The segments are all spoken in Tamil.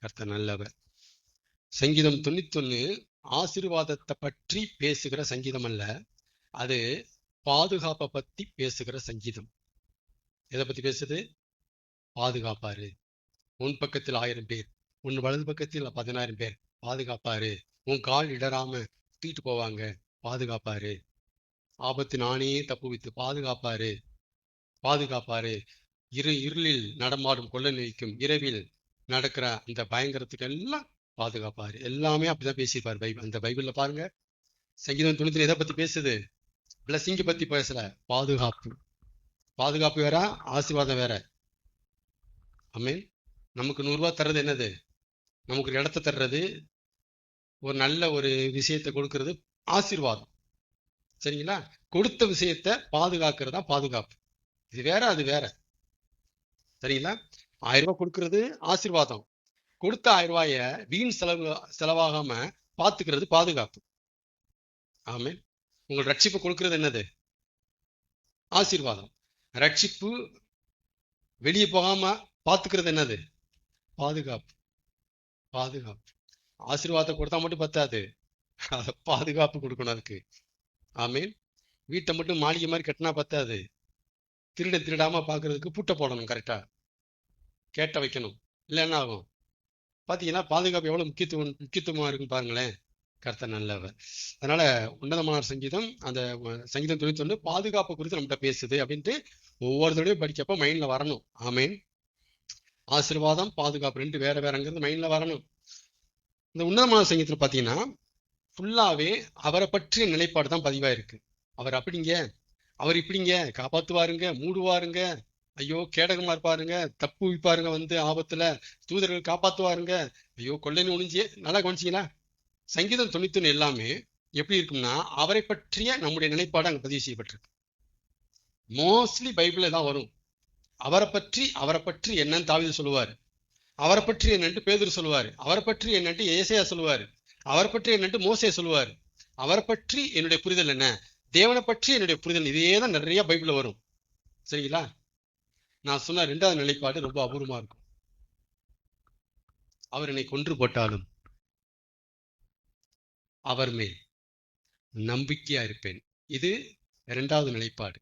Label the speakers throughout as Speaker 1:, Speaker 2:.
Speaker 1: கர்த்தர் நல்லவர். சங்கீதம் 91 ஆசீர்வாதத்தை பற்றி பேசுகிற சங்கீதம் அல்ல, அது பாதுகாப்பை பத்தி பேசுகிற சங்கீதம். எதை பத்தி பேசுது? பாதுகாப்பாரு. உன் பக்கத்தில் 1000 பேர், உன் வலது பக்கத்தில் 10,000 பேர் பாதுகாப்பாரு. உன் கால் இடராம தூக்கிட்டு போவாங்க, பாதுகாப்பாரு. ஆபத்து நானே தப்புவித்து பாதுகாப்பாரு, பாதுகாப்பாரு. இருளில் நடமாடும் கொள்ள நிற்கும் இரவில் நடக்கிற அந்த பயங்கரத்துக்கு எல்லாம் பாதுகாப்பாரு. எல்லாமே அப்படிதான் பேசியிருப்பாரு பைபிள். அந்த பைபிள்ல பாருங்க, சங்கீதம் 90 எதை பத்தி பேசுது? பிளஸிங்க பத்தி பேசல, பாதுகாப்பு. பாதுகாப்பு வேற, ஆசீர்வாதம் வேற. ஆமென். நமக்கு 100 ரூபாய் தர்றது என்னது? நமக்கு ஒரு இடத்த தர்றது, ஒரு நல்ல ஒரு விஷயத்தை கொடுக்கறது ஆசீர்வாதம். சரிங்களா? கொடுத்த விஷயத்தை பாதுகாக்கிறதா பாதுகாப்பு. இது வேற, அது வேற. சரிங்களா? 1000 ரூபாய் கொடுக்கறது ஆசீர்வாதம். கொடுத்த 1000 ரூபாய வீண் செலவாகாம பாத்துக்கிறது பாதுகாப்பு. ஆமென். உங்கள் ரட்சிப்பு கொடுக்கிறது என்னது? ஆசீர்வாதம். ரட்சிப்பு வெளியே போகாம பாத்துக்கிறது என்னது? பாதுகாப்பு. பாதுகாப்பு. ஆசீர்வாதத்தை கொடுத்தா மட்டும் பத்தாது, பாதுகாப்பு கொடுக்கணும் அதுக்கு. ஆமென். வீட்டை மட்டும் மாளிகை மாதிரி கட்டினா பத்தாது, திருடாம பாக்குறதுக்கு பூட்டை போடணும், கரெக்டா கேட்ட வைக்கணும். இல்லை என்ன ஆகும்? பாத்தீங்கன்னா பாதுகாப்பு எவ்வளவு முக்கியத்துவமா இருக்குன்னு பாருங்களேன். கர்த்தர் நல்லவர். அதனால உன்னதமான சங்கீதம், அந்த சங்கீதம் 91 பாதுகாப்பு குறித்து நம்மகிட்ட பேசுது அப்படின்ட்டு ஒவ்வொரு தடவையும் படிக்கப்ப மைண்ட்ல வரணும். ஆமேன். ஆசீர்வாதம் பாதுகாப்பு ரெண்டு வேற வேறங்கிறது மைண்ட்ல வரணும். இந்த உன்னதமான சங்கீதத்துல பாத்தீங்கன்னா ஃபுல்லாவே அவரை பற்றிய நிலைப்பாடு தான் பதிவா இருக்கு. அவர் அப்படிங்க, அவர் இப்படிங்க, காப்பாத்துவாருங்க, மூடுவாருங்க, ஐயோ கேடகமா இருப்பாருங்க, தப்பு வைப்பாருங்க, வந்து ஆபத்துல தூதர்கள் காப்பாத்துவாருங்க, ஐயோ கொள்ளைன்னு ஒளிஞ்சியே. நல்லா கவனிச்சீங்களா? சங்கீதம் 91 எல்லாமே எப்படி இருக்கும்னா அவரை பற்றிய நம்முடைய நிலைப்பாடு அங்க பதிவு செய்யப்பட்டிருக்கு. மோஸ்ட்லி பைபிள்ல தான் வரும். அவரை பற்றி என்னன்னு தாவீது சொல்லுவாரு, அவரை பற்றி என்னன்ட்டு பேதுரு சொல்லுவாரு, அவரை பற்றி என்னன்ட்டு ஏசாயா சொல்லுவாரு, அவரை பற்றி என்னன்ட்டு மோசே சொல்லுவாரு. அவரை பற்றி என்னுடைய புரிதல் என்ன, தேவனை பற்றி என்னுடைய புரிதல், இதே தான் நிறைய பைபிள்ல வரும். சரிங்களா? நான் சொன்ன 2வது நிலைப்பாடு ரொம்ப அபூர்வமா இருக்கும். அவர் என்னை கொன்று போட்டாலும் அவர் மேல் நம்பிக்கையா இருப்பேன். இது 2வது நிலைப்பாடு.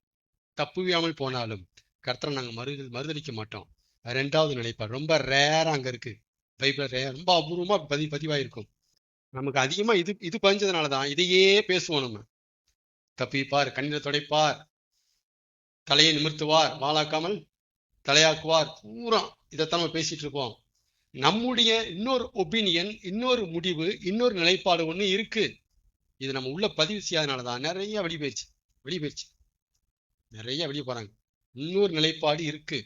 Speaker 1: தப்புவியாமல் போனாலும் கர்த்தரை நாங்க மறுதளிக்க மாட்டோம். 2வது நிலைப்பாடு ரொம்ப ரேரா அங்க இருக்கு. பைபிள் ரொம்ப அபூர்வமா பதிவாயிருக்கும். நமக்கு அதிகமா இது பதிஞ்சதுனாலதான் இதையே பேசுவோம். நம்ம தப்பிப்பார், கண்ணீரை துடைப்பார், தலையை நிமிர்த்துவார், வாளாக்காமல் தலையாக்குவார், பூரா இதைத்தான் நம்ம பேசிட்டு இருக்கோம். நம்முடைய இன்னொரு ஒப்பீனியன், இன்னொரு முடிவு, இன்னொரு நிலைப்பாடு ஒண்ணு இருக்கு. இது நம்ம உள்ள பதிவு செய்யாதனாலதான் நிறைய வெளியே நிறைய வெளியே போறாங்க. இன்னொரு நிலைப்பாடு இருக்கு.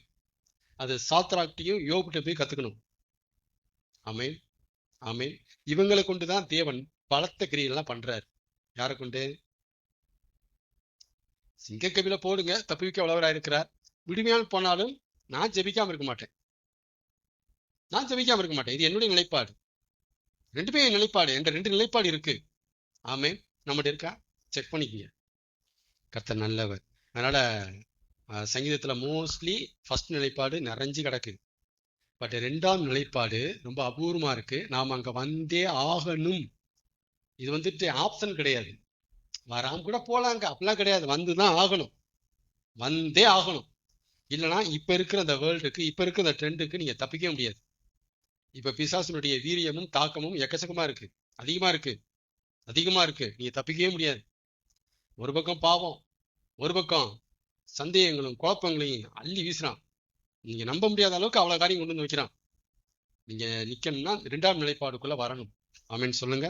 Speaker 1: அது சாத்ராக்டையும் யோபுட்ட போய் கத்துக்கணும். ஆமென். ஆமென். இவங்களை கொண்டுதான் தேவன் பலத்த கிரியெல்லாம் பண்றாரு. யாரை கொண்டு? சிங்கக்கவில போடுங்க, தப்புவிக்க வல்லவராக இருக்கிறார். விடுமையால் போனாலும் நான் ஜெபிக்காம இருக்க மாட்டேன். இது என்னுடைய நிலைப்பாடு. ரெண்டுமே நிலைப்பாடு. என்ற 2 நிலைப்பாடு இருக்கு. ஆமென். நம்மகிட்ட இருக்கா? செக் பண்ணிக்கங்க. கர்த்தர் நல்லவர். அதனால சங்கீதத்துல மோஸ்ட்லி ஃபர்ஸ்ட் நிலைப்பாடு நிறைஞ்சு கிடக்கு. பட் 2ஆம் நிலைப்பாடு ரொம்ப அபூர்வமா இருக்கு. நாம அங்க வந்தே ஆகணும். இது வந்துட்டு ஆப்ஷன் கிடையாது. வராம கூட போலாங்க, அப்படிலாம் கிடையாது. வந்துதான் ஆகணும், வந்தே ஆகணும். இல்லைன்னா இப்ப இருக்கிற அந்த வேர்ல்டுக்கு, இப்ப இருக்கிற அந்த ட்ரெண்டுக்கு நீங்க தப்பிக்க முடியாது. இப்ப பிசாசினுடைய வீரியமும் தாக்கமும் எக்கச்சக்கமா இருக்கு, அதிகமா இருக்கு. நீங்க தப்பிக்கவே முடியாது. ஒரு பக்கம் பாவம், ஒரு பக்கம் சந்தேகங்களும் குழப்பங்களையும் அள்ளி வீசுறான். நீங்க நம்ப முடியாத அளவுக்கு அவ்வளவு காரியம் கொண்டு வந்து வைக்கிறான். நீங்க நிக்கணும்னா 2ஆம் நிலைப்பாடுக்குள்ள வரணும். ஆமென் சொல்லுங்க.